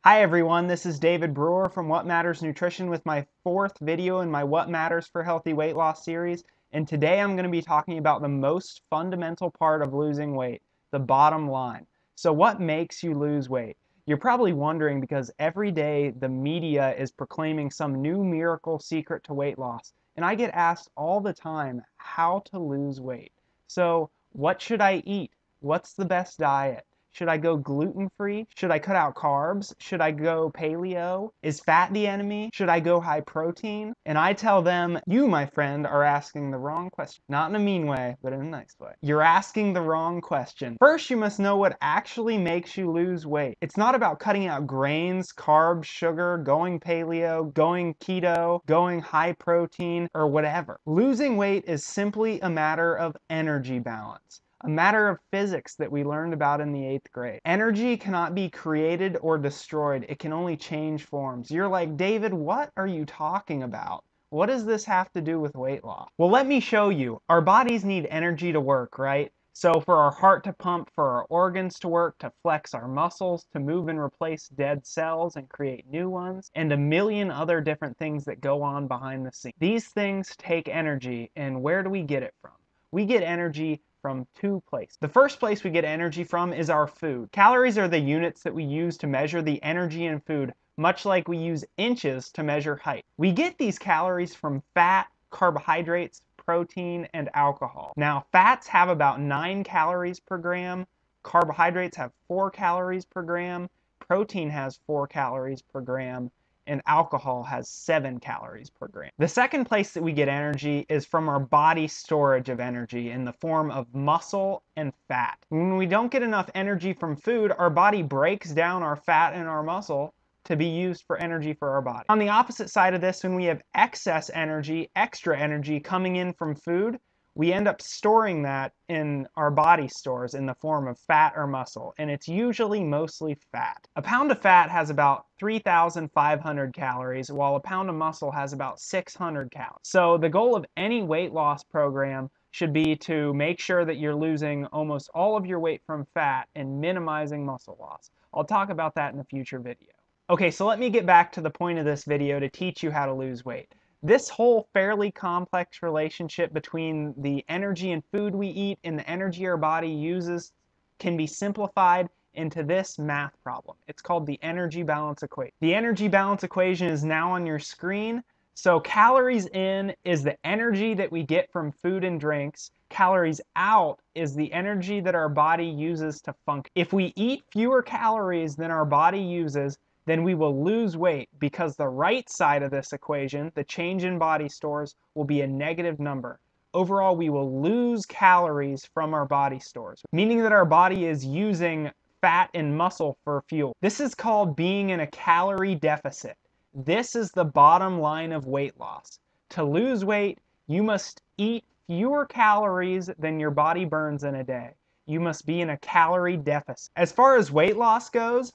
Hi everyone, this is David Brewer from What Matters Nutrition with my fourth video in my What Matters for Healthy Weight Loss series. And today I'm going to be talking about the most fundamental part of losing weight, the bottom line. So what makes you lose weight? You're probably wondering because every day the media is proclaiming some new miracle secret to weight loss. And I get asked all the time how to lose weight. So what should I eat? What's the best diet? Should I go gluten-free? Should I cut out carbs? Should I go paleo? Is fat the enemy? Should I go high protein? And I tell them, you, my friend, are asking the wrong question. Not in a mean way, but in a nice way. You're asking the wrong question. First, you must know what actually makes you lose weight. It's not about cutting out grains, carbs, sugar, going paleo, going keto, going high protein, or whatever. Losing weight is simply a matter of energy balance. A matter of physics that we learned about in the 8th grade. Energy cannot be created or destroyed. It can only change forms. You're like, David, what are you talking about? What does this have to do with weight loss? Well, let me show you. Our bodies need energy to work, right? So for our heart to pump, for our organs to work, to flex our muscles, to move and replace dead cells and create new ones, and a million other different things that go on behind the scenes. These things take energy, and where do we get it from? We get energy from two places. The first place we get energy from is our food. Calories are the units that we use to measure the energy in food, much like we use inches to measure height. We get these calories from fat, carbohydrates, protein, and alcohol. Now, fats have about 9 calories per gram, carbohydrates have 4 calories per gram, protein has 4 calories per gram, and alcohol has 7 calories per gram. The second place that we get energy is from our body storage of energy in the form of muscle and fat. When we don't get enough energy from food, our body breaks down our fat and our muscle to be used for energy for our body. On the opposite side of this, when we have excess energy, extra energy coming in from food, we end up storing that in our body stores in the form of fat or muscle, and it's usually mostly fat. A pound of fat has about 3,500 calories, while a pound of muscle has about 600 calories. So the goal of any weight loss program should be to make sure that you're losing almost all of your weight from fat and minimizing muscle loss. I'll talk about that in a future video. Okay, so let me get back to the point of this video to teach you how to lose weight. This whole fairly complex relationship between the energy and food we eat and the energy our body uses can be simplified into this math problem. It's called the energy balance equation. The energy balance equation is now on your screen. So calories in is the energy that we get from food and drinks. Calories out is the energy that our body uses to function. If we eat fewer calories than our body uses, then we will lose weight because the right side of this equation, the change in body stores, will be a negative number. Overall, we will lose calories from our body stores, meaning that our body is using fat and muscle for fuel. This is called being in a calorie deficit. This is the bottom line of weight loss. To lose weight, you must eat fewer calories than your body burns in a day. You must be in a calorie deficit. As far as weight loss goes,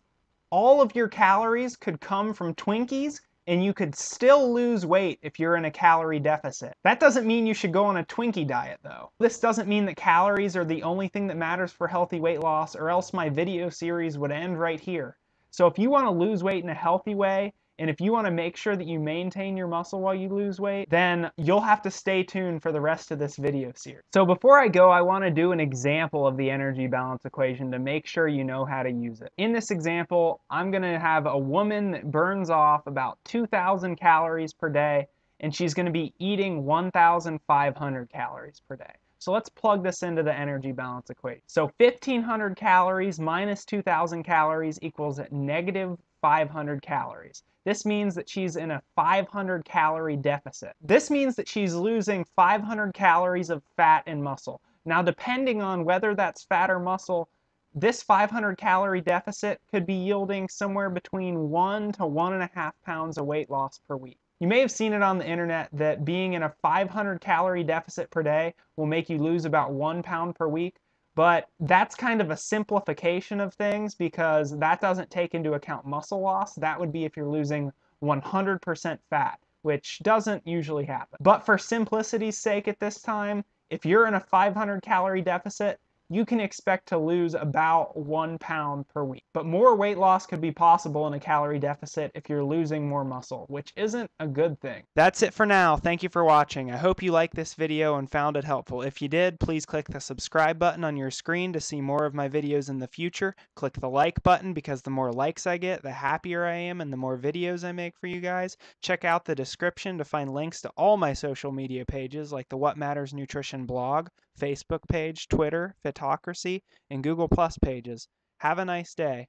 all of your calories could come from Twinkies, and you could still lose weight if you're in a calorie deficit. That doesn't mean you should go on a Twinkie diet, though. This doesn't mean that calories are the only thing that matters for healthy weight loss, or else my video series would end right here. So if you want to lose weight in a healthy way, and if you want to make sure that you maintain your muscle while you lose weight, then you'll have to stay tuned for the rest of this video series. So before I go, I want to do an example of the energy balance equation to make sure you know how to use it. In this example, I'm going to have a woman that burns off about 2,000 calories per day, and she's going to be eating 1,500 calories per day. So let's plug this into the energy balance equation. So 1,500 calories minus 2,000 calories equals negative 500 calories. This means that she's in a 500 calorie deficit. This means that she's losing 500 calories of fat and muscle. Now, depending on whether that's fat or muscle, this 500 calorie deficit could be yielding somewhere between 1 to 1.5 pounds of weight loss per week. You may have seen it on the internet that being in a 500 calorie deficit per day will make you lose about 1 pound per week. But that's kind of a simplification of things because that doesn't take into account muscle loss. That would be if you're losing 100% fat, which doesn't usually happen. But for simplicity's sake at this time, if you're in a 500 calorie deficit, you can expect to lose about 1 pound per week. But more weight loss could be possible in a calorie deficit if you're losing more muscle, which isn't a good thing. That's it for now. Thank you for watching. I hope you liked this video and found it helpful. If you did, please click the subscribe button on your screen to see more of my videos in the future. Click the like button because the more likes I get, the happier I am and the more videos I make for you guys. Check out the description to find links to all my social media pages like the What Matters Nutrition blog, Facebook page, Twitter, Fitocracy, and Google Plus pages. Have a nice day.